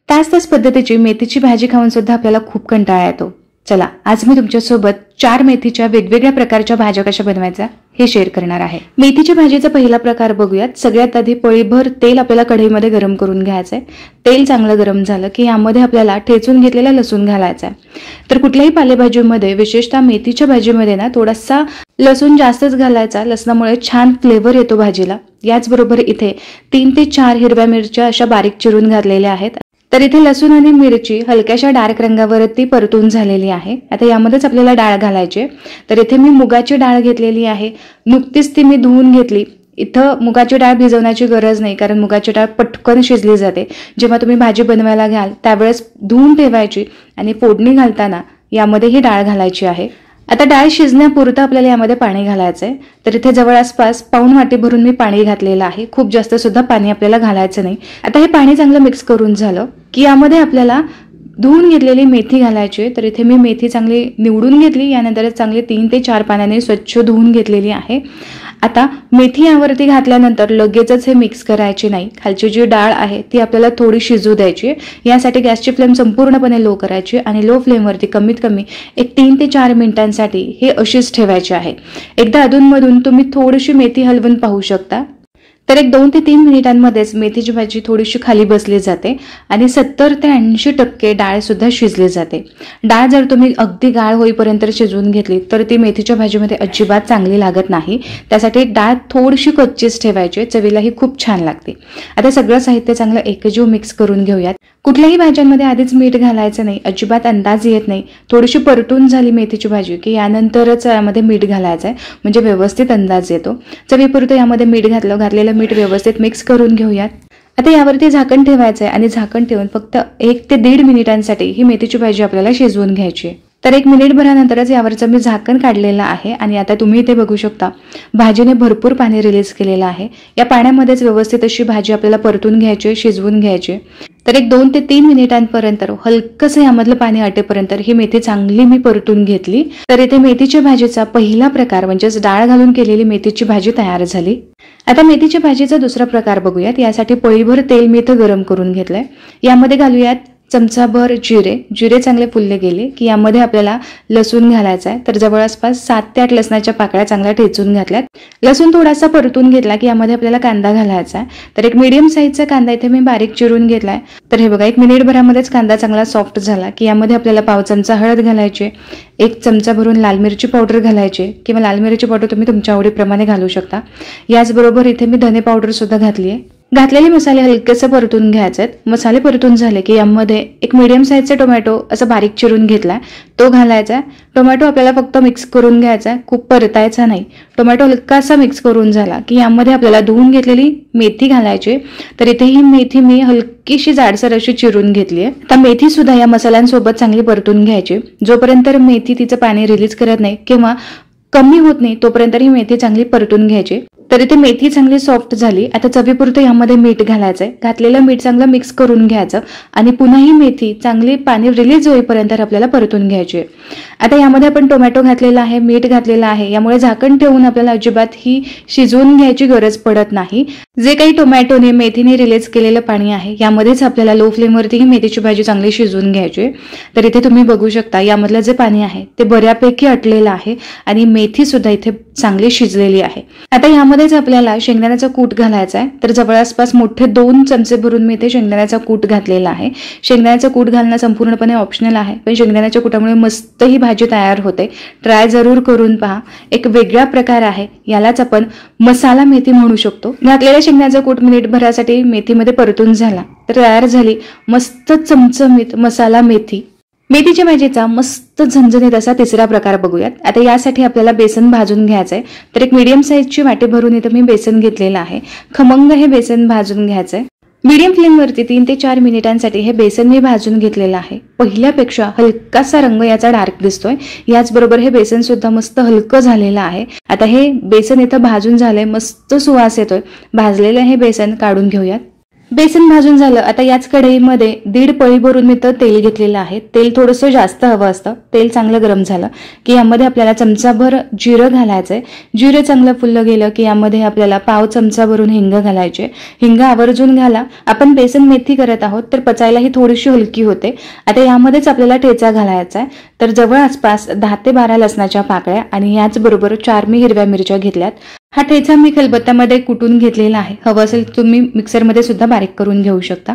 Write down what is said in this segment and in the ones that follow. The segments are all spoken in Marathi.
त्याच पद्धतीची मेथीची भाजी खाऊन सुद्धा आपल्याला खूप कंटाळा येतो। चला, आज मी तुमच्यासोबत 4 मेथीच्या वेगवेगळ्या प्रकारच्या भाज्या कशा बनवायच्या हे शेअर करणार आहे। मेथीच्या भाजीचा पहिला प्रकार बघूयात। सगळ्यात आधी पळीभर तेल आपल्याला कढईमध्ये गरम करून घ्यायचंय। तेल चांगलं गरम झालं की यामध्ये आपल्याला ठेचून घेतलेला लसूण घालायचा आहे। तर कुठल्याही पालेभाजीमध्ये, विशेषतः मेथीच्या भाजीमध्ये ना थोडासा लसूण जास्तच घालायचा। लसणामुळे छान फ्लेवर येतो भाजीला। याचबरोबर इथे 3 ते 4 हिरव्या मिरच्या अशा बारीक चिरून घातलेल्या आहेत। तर इथे लसूण आणि मिरची हलक्याशा डार्क रंगावरती परतून झालेली आहे। आता यामध्येच आपल्याला डाळ घालायची। तर इथे मी मुगाची डाळ घेतलेली आहे। नुकतीच ती मी धुवून घेतली। इथं मुगाची डाळ भिजवण्याची गरज नाही, कारण मुगाची डाळ पटकन शिजली जाते। जेव्हा तुम्ही भाजी बनवायला घ्याल त्यावेळेस धुवून ठेवायची आणि फोडणी घालताना यामध्ये ही डाळ घालायची आहे। आता डाळ शिजण्यापुरतं आपल्याला यामध्ये पाणी घालायचंय। तर इथे जवळपास पाऊण वाटी भरून मी पाणी घातलेलं आहे। खूप जास्त सुद्धा पाणी आपल्याला घालायचं नाही। आता हे पाणी चांगलं मिक्स करून झालं की यामध्ये आपल्याला धुवून घेतलेली मेथी घालायची। तर इथे मी मेथी चांगली निवडून घेतली, यानंतर चांगली 3 ते 4 पाण्याने स्वच्छ धुवून घेतलेली आहे। आता मेथी यावरती घातल्यानंतर लगेचच हे मिक्स करायचे नाही। खालची जी डाळ आहे ती आपल्याला थोडी शिजू द्यायची। यासाठी गॅसची फ्लेम संपूर्णपणे लो करायची आणि लो फ्लेमवरती कमीत कमी एक 3 ते 4 मिनिटांसाठी हे अशीच ठेवायचे आहे। एकदा अधूनमधून तुम्ही थोडीशी मेथी हलवून पाहू शकता। तर एक 2 ते 3 मिनिटांमध्येच मेथीची भाजी थोडीशी खाली बसली जाते आणि 70 ते 80% डाळ सुद्धा शिजली जाते। डाळ जर तुम्ही अगदी गाळ होईपर्यंत शिजवून घेतली तर ती मेथीच्या भाजीमध्ये अजिबात चांगली लागत नाही। त्यासाठी डाळ थोडीशी कच्चीच ठेवायची, चवीलाही खूप छान लागते। आता सगळं साहित्य चांगलं एकजीव मिक्स करून घेऊयात। कुठल्याही भाज्यांमध्ये आधीच मीठ घालायचं नाही, अजिबात अंदाज येत नाही। थोडीशी परतून झाली मेथीची भाजी की यानंतरच यामध्ये मीठ घालायचं आहे, म्हणजे व्यवस्थित अंदाज येतो। चवीपुरतं यामध्ये मीठ घातलेलं मीठ व्यवस्थित मिक्स करून घेऊयात। आता यावरती झाकण ठेवायचं आहे आणि झाकण ठेवून फक्त 1 ते 1.5 मिनिटांसाठी ही मेथीची भाजी आपल्याला शिजवून घ्यायची आहे। तर 1 मिनिटभरानंतरच यावरचं मी झाकण काढलेलं आहे आणि आता तुम्ही इथे बघू शकता भाजीने भरपूर पाणी रिलीज केलेलं आहे। या पाण्यामध्येच व्यवस्थित अशी भाजी आपल्याला परतून घ्यायची, शिजवून घ्यायची। तर एक 2 ते 3 मिनिटांपर्यंत हलकंसं यामधलं पाणी आटेपर्यंत ही मेथी चांगली मी परतून घेतली। तर इथे मेथीच्या भाजीचा पहिला प्रकार म्हणजेच डाळ घालून केलेली मेथीची भाजी तयार झाली। आता मेथीच्या भाजीचा दुसरा प्रकार बघूयात। यासाठी पळीभर तेल मी इथं गरम करून घेतलंय। यामध्ये घालूयात चमचाभर जिरे चांगले फुलले गेले की यामध्ये आपल्याला लसूण घालायचा आहे। तर जवळपास 7 ते 8 लसणाच्या पाकळ्या चांगल्या ठेचून घातल्यात। लसूण थोडासा परतून घेतला की यामध्ये आपल्याला कांदा घालायचा आहे। तर एक मीडियम साईजचा कांदा इथे मी बारीक चिरून घेतलाय। तर हे बघा, 1 मिनिटभरामध्येच कांदा चांगला सॉफ्ट झाला की यामध्ये आपल्याला पाव चमचा हळद घालायची, 1 चमचा भरून लाल मिरची पावडर घालायची किंवा लाल मिरची पावडर तुम्ही तुमच्या आवडीप्रमाणे घालू शकता। याचबरोबर इथे मी धने पावडर सुद्धा घातली आहे। घातलेले मसाले हलकेसे परतून घ्यायचे। मसाले परतून झाले की यामध्ये एक मीडियम साईजचा टोमॅटो असं बारीक चिरून घेतलाय, तो घालायचा। टोमॅटो आपल्याला फक्त मिक्स करून घ्यायचा, खूप परतायचा नाही। टोमॅटो हलकासा मिक्स करून झाला की यामध्ये आपल्याला धुवून घेतलेली मेथी घालायची। तर इथे ही मेथी मी हलकीशी जाडसर अशी चिरून घेतली आहे। आता मेथी सुद्धा या मसाल्यांसोबत चांगली परतून घ्यायची। जोपर्यंत मेथी तिचं पाणी रिलीज करत नाही किंवा कमी होत नाही तोपर्यंत ही मेथी चांगली परतून घ्यायची। तर इथे मेथी चांगली सॉफ्ट झाली। आता चवीपुरतं यामध्ये मीठ घालायचंय। घातलेलं मीठ चांगलं मिक्स करून घ्यायचं आणि पुन्हा ही मेथी चांगली पाणी रिलीज होईपर्यंत आपल्याला परतून घ्यायची। आता यामध्ये आपण टोमॅटो घातलेला आहे, मीठ घातलेलं आहे, यामुळे झाकण ठेवून आपल्याला अजिबात ही शिजवून घ्यायची गरज पडत नाही। जे काही टोमॅटोने मेथीने रिलीज केलेलं पाणी आहे यामध्येच आपल्याला लो फ्लेमवरती ही मेथीची भाजी चांगली शिजवून घ्यायची। तर इथे तुम्ही बघू शकता यामधलं जे पाणी आहे ते बऱ्यापैकी आटलेलं आहे आणि मेथी सुद्धा इथे चांगली शिजलेली आहे। आता यामध्येच आपल्याला शेंगदाण्याचा कूट घालायचा आहे। तर जवळपास मोठे 2 चमचे भरून मी इथे शेंगदाण्याचा कूट घातलेला आहे। शेंगदाण्याचा कूट घालणं संपूर्णपणे ऑप्शनल आहे, पण शेंगदाण्याच्या कुटामुळे मस्त ही भाजी तयार होते। ट्राय जरूर करून पहा, एक वेगळा प्रकार आहे। यालाच आपण मसाला मेथी म्हणू शकतो। घातलेल्या शेंगदाण्याचा कूट मिनिटभरासाठी मेथीमध्ये परतून झाला तर तयार झाली मस्त चमचमीत मसाला मेथी। मेथीच्या भाजीचा मस्त झणझणीत असा तिसरा प्रकार बघूयात। आता यासाठी आपल्याला बेसन भाजून घ्यायचंय। तर एक मीडियम साईजची वाटी भरून इथं मी बेसन घेतलेलं आहे। खमंग हे बेसन भाजून घ्यायचंय। मीडियम फ्लेमवरती 3 ते 4 मिनिटांसाठी हे बेसन मी भाजून घेतलेलं आहे। पहिल्यापेक्षा हलकासा रंग याचा डार्क दिसतोय। याचबरोबर हे बेसन सुद्धा मस्त हलकं झालेलं आहे। आता हे बेसन इथं भाजून झालंय, मस्त सुवास येतोय। भाजलेलं हे बेसन काढून घेऊयात। बेसन भाजून झालं. आता याच कढईमध्ये 1.5 पळी भरून मी तर तेल घेतलेलं आहे. तेल थोडंसं जास्त हवं असतं. तेल चांगलं गरम झालं की यामध्ये आपल्याला चमचाभर जिरं घालायचंय. जिरं चांगलं फुललं गेलं की यामध्ये आपल्याला पाव चमचा भरून हिंग घालायचे. हिंग आवर्जून घाला. आपण बेसन मेथी करत आहोत तर पचायला ही थोडीशी हलकी होते. आता यामध्येच आपल्याला ठेचा घालायचा आहे. तर जवळ आसपास 10 ते 12 लसणाच्या पाकळ्या आणि याचबरोबर 4 मी हिरव्या मिरच्या घेतल्यात. हा ठेचा मी खलबत्त्यामध्ये कुटून घेतलेला आहे. हवं असेल तुम्ही मिक्सरमध्ये सुद्धा बारीक करून घेऊ शकता.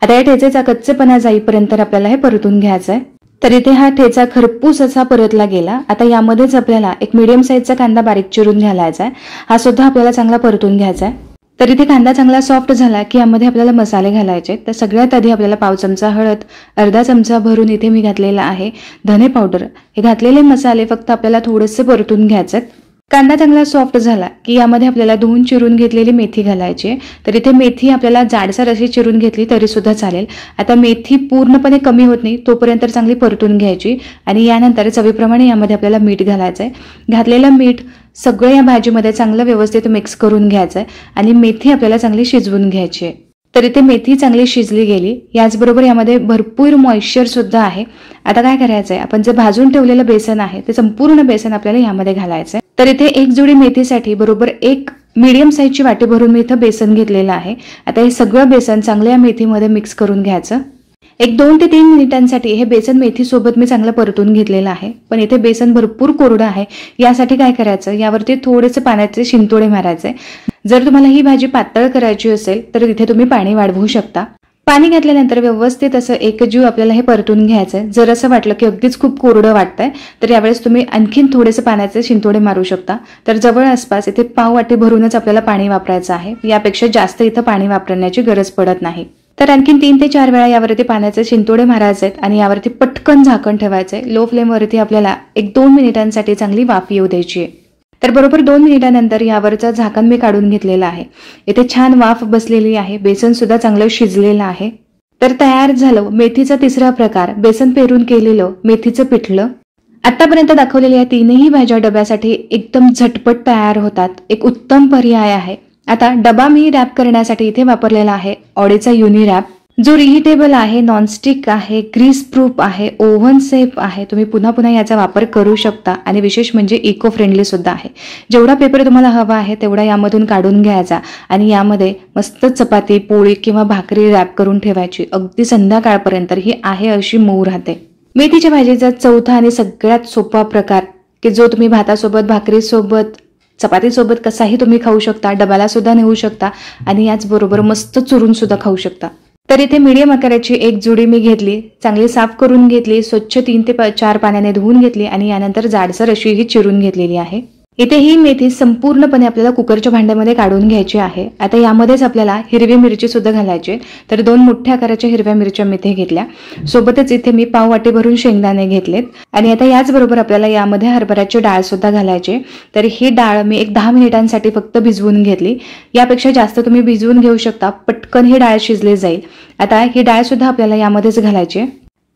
आता या ठेचेचा कच्चेपणा जाईपर्यंत आपल्याला हे परतून घ्यायचं आहे. तर इथे हा ठेचा खरपूस असा परतला गेला. आता यामध्येच आपल्याला एक मीडियम साईजचा कांदा बारीक चिरून घालायचा आहे. हा सुद्धा आपल्याला चांगला परतून घ्यायचा आहे. तर इथे कांदा चांगला सॉफ्ट झाला की यामध्ये आपल्याला मसाले घालायचे. तर सगळ्यात आधी आपल्याला पाव चमचा हळद, अर्धा चमचा भरून इथे मी घातलेला आहे धने पावडर. हे घातलेले मसाले फक्त आपल्याला थोडेसे परतून घ्यायचे. कांदा चांगला सॉफ्ट झाला की यामध्ये आपल्याला धुवून चिरून घेतलेली मेथी घालायची आहे. तर इथे मेथी आपल्याला जाडसर अशी चिरून घेतली तरी सुद्धा चालेल. आता मेथी पूर्णपणे कमी होत नाही तोपर्यंत चांगली परतून घ्यायची आणि यानंतर चवीप्रमाणे यामध्ये आपल्याला मीठ घालायचं आहे. घातलेलं मीठ सगळं या भाजीमध्ये चांगलं व्यवस्थित मिक्स करून घ्यायचं आहे आणि मेथी आपल्याला चांगली शिजवून घ्यायची आहे. तर इथे मेथी चांगली शिजली गेली. याचबरोबर यामध्ये भरपूर मॉइश्चर सुद्धा आहे. आता काय करायचंय, आपण जे भाजून ठेवलेलं बेसन आहे ते संपूर्ण बेसन आपल्याला यामध्ये घालायचंय. तर इथे एक जुडी मेथीसाठी बरोबर 1 मीडियम साईजची वाटी भरून मी इथं बेसन घेतलेलं आहे. आता हे सगळं बेसन चांगलं या मेथीमध्ये मिक्स करून घ्यायचं. एक 2 ते 3 मिनिटांसाठी हे बेसन मेथी सोबत मी चांगलं परतून घेतलेलं आहे. पण इथे बेसन भरपूर कोरडं आहे. यासाठी काय करायचं, यावरती थोडेसे पाण्याचे शिंतोडे मारायचे. जर तुम्हाला ही भाजी पातळ करायची असेल तर इथे तुम्ही पाणी वाढवू शकता. पाणी घातल्यानंतर व्यवस्थित असं एकजीव आपल्याला हे परतून घ्यायचंय. जर असं वाटलं की अगदीच खूप कोरडं वाटतंय तर यावेळेस तुम्ही आणखीन थोडेसे पाण्याचे शिंतोडे मारू शकता. तर जवळ आसपास इथे पाव वाटी भरूनच आपल्याला पाणी वापरायचं आहे. यापेक्षा जास्त इथं पाणी वापरण्याची गरज पडत नाही. तर आणखीन 3 ते 4 वेळा यावरती पाण्याचे शिंतोडे मारायचे आहेत आणि यावरती पटकन झाकण ठेवायचंय. लो फ्लेमवरती आपल्याला 1-2 मिनिटांसाठी चांगली वाफ येऊ द्यायची आहे. तर बरोबर 2 मिनिटांनंतर यावरचं झाकण मी काढून घेतलेलं आहे. इथे छान वाफ बसलेली आहे. बेसन सुद्धा चांगलं शिजलेलं आहे. तर तयार झालं मेथीचा तिसरा प्रकार, बेसन पेरून केलेलं मेथीचं पिठलं. आतापर्यंत दाखवलेल्या या तीनही भाज्या डब्यासाठी एकदम झटपट तयार होतात. एक उत्तम पर्याय आहे. आता डबा मी रॅप करण्यासाठी इथे वापरलेला आहे ऑडीचा युनी रॅप, जो रिहिटेबल आहे, नॉनस्टिक आहे, ग्रीस प्रूफ आहे, ओव्हन सेफ आहे. तुम्ही पुन्हा पुन्हा याचा वापर करू शकता आणि विशेष म्हणजे इको फ्रेंडली सुद्धा आहे. जेवढा पेपर तुम्हाला हवा आहे तेवढा यामधून काढून घ्यायचा आणि यामध्ये मस्त चपाती, पोळी किंवा भाकरी रॅप करून ठेवायची. अगदी संध्याकाळपर्यंत ही आहे अशी मऊ राहते. मेथीच्या भाजीचा चौथा आणि सगळ्यात सोपा प्रकार की जो तुम्ही भातासोबत, भाकरीसोबत, चपातीसोबत कसाही तुम्ही खाऊ शकता, डब्याला सुद्धा नेऊ शकता आणि याचबरोबर मस्त चुरून सुद्धा खाऊ शकता. तर इथे मीडियम आकाराची एक जुडी मी घेतली, चांगली साफ करून घेतली, स्वच्छ 3 ते 4 पाण्याने धुवून घेतली आणि यानंतर जाडसर अशी ही चिरून घेतलेली आहे. इथे ही मेथी संपूर्णपणे आपल्याला कुकरच्या भांड्यामध्ये काढून घ्यायची आहे. आता यामध्येच आपल्याला हिरवी मिरची सुद्धा घालायची. तर 2 मोठ्या आकाराच्या हिरव्या मिरच्या मी इथे घेतल्या. सोबतच इथे मी पाव वाटी भरून शेंगदाणे घेतलेत आणि आता याचबरोबर आपल्याला यामध्ये हरभऱ्याची डाळ सुद्धा घालायची. तर ही डाळ मी एक 10 मिनिटांसाठी फक्त भिजवून घेतली. यापेक्षा जास्त तुम्ही भिजवून घेऊ शकता, पटकन ही डाळ शिजली जाईल. आता ही डाळ सुद्धा आपल्याला यामध्येच घालायची.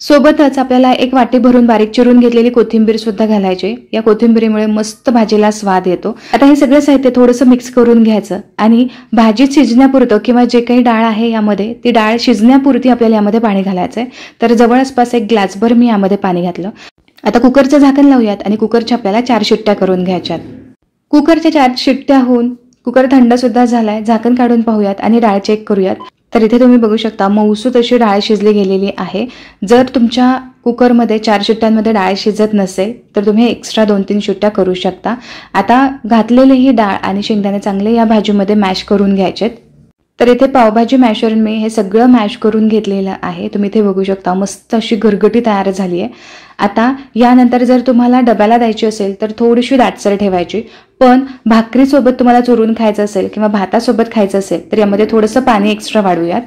सोबतच आपल्याला एक वाटी भरून बारीक चिरून घेतलेली कोथिंबीर सुद्धा घालायची. या कोथिंबीरीमुळे मस्त भाजीला स्वाद येतो. आता हे सगळं साहित्य थोडंसं मिक्स करून घ्यायचं आणि भाजी शिजण्यापुरतं किंवा जे काही डाळ आहे यामध्ये ती डाळ शिजण्यापुरती आपल्याला यामध्ये पाणी घालायचंय. तर जवळपास 1 ग्लासभर मी यामध्ये पाणी घातलं. आता कुकरचं झाकण लावूयात आणि कुकरच्या आपल्याला 4 शिट्ट्या करून घ्यायच्यात. कुकरच्या 4 शिट्ट्या होऊन कुकर थंड सुद्धा झालाय. झाकण काढून पाहूयात आणि डाळ चेक करूयात. तर इथे तुम्ही बघू शकता मऊसूत अशी डाळ शिजली गेलेली आहे. जर तुमच्या कुकरमध्ये 4 शिट्ट्यांमध्ये डाळ शिजत नसेल तर तुम्ही एक्स्ट्रा 2-3 शिट्ट्या करू शकता. आता घातलेली ही डाळ आणि शेंगदाणे चांगले या भाजीमध्ये मॅश करून घ्यायचेत. तर इथे पावभाजी मॅशर मी हे सगळं मॅश करून घेतलेलं आहे. तुम्ही इथे बघू शकता मस्त अशी गरगटी तयार झाली आहे. आता यानंतर जर तुम्हाला डब्याला द्यायची असेल तर थोडीशी दाटसर ठेवायची. पण भाकरीसोबत तुम्हाला चुरून खायचं असेल किंवा भातासोबत खायचं असेल तर यामध्ये थोडंसं पाणी एक्स्ट्रा वाढवूयात.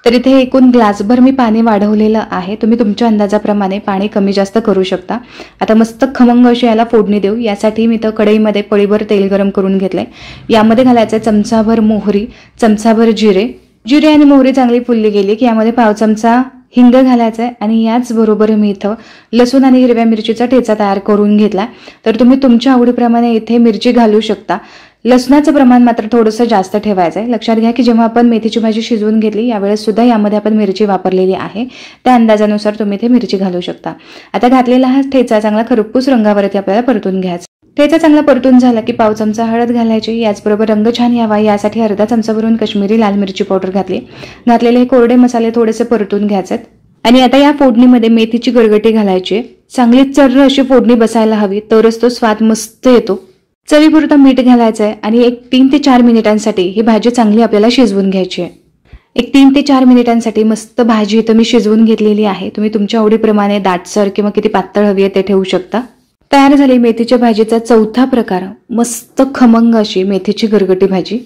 तर इथे एकूण ग्लासभर मी पाणी वाढवलेलं आहे. तुम्ही तुमच्या अंदाजाप्रमाणे पाणी कमी जास्त करू शकता. आता मस्त खमंग अशी याला फोडणी देऊ. यासाठी मी तर कढईमध्ये पळीभर तेल गरम करून घेतलंय. यामध्ये घालायचं चमचाभर मोहरी, चमचाभर जिरे आणि मोहरी चांगली फुलली गेली की यामध्ये पाव चमचा हिंग घालायचंय आणि याचबरोबर मी इथं लसूण आणि हिरव्या मिरचीचा ठेचा तयार करून घेतला. तर तुम्ही तुमच्या आवडीप्रमाणे इथे मिरची घालू शकता. लसणाचं प्रमाण मात्र थोडंसं जास्त ठेवायचं आहे. लक्षात घ्या की जेव्हा आपण मेथीची भाजी शिजवून घेतली यावेळेस सुद्धा यामध्ये आपण मिरची वापरलेली आहे. त्या अंदाजानुसार तुम्ही ते मिरची घालू शकता. आता घातलेला हा ठेचा चांगला खरपूस रंगावरती आपल्याला परतून घ्यायचा. ठेचा चांगला परतून झाला की पाव चमचा हळद घालायची. याचबरोबर रंग छान यावा यासाठी अर्धा चमचा भरून काश्मीरी लाल मिरची पावडर घातली. घातलेले हे कोरडे मसाले थोडेसे परतून घ्यायचे आणि आता या फोडणीमध्ये मेथीची गरगटी घालायची. चांगली चर्र अशी फोडणी बसायला हवी, तरच तो स्वाद मस्त येतो. चवीपुरतं मीठ घालायचं आहे आणि एक 3 ते 4 मिनिटांसाठी ही भाजी चांगली आपल्याला शिजवून घ्यायची आहे. एक 3 ते 4 मिनिटांसाठी मस्त भाजी इथं मी शिजवून घेतलेली आहे. तुम्ही तुमच्या आवडीप्रमाणे दाटसर किंवा किती पातळ हवी आहे ते ठेवू शकता. तयार झाली मेथीच्या भाजीचा चौथा प्रकार, मस्त खमंग अशी मेथीची गरगटी भाजी.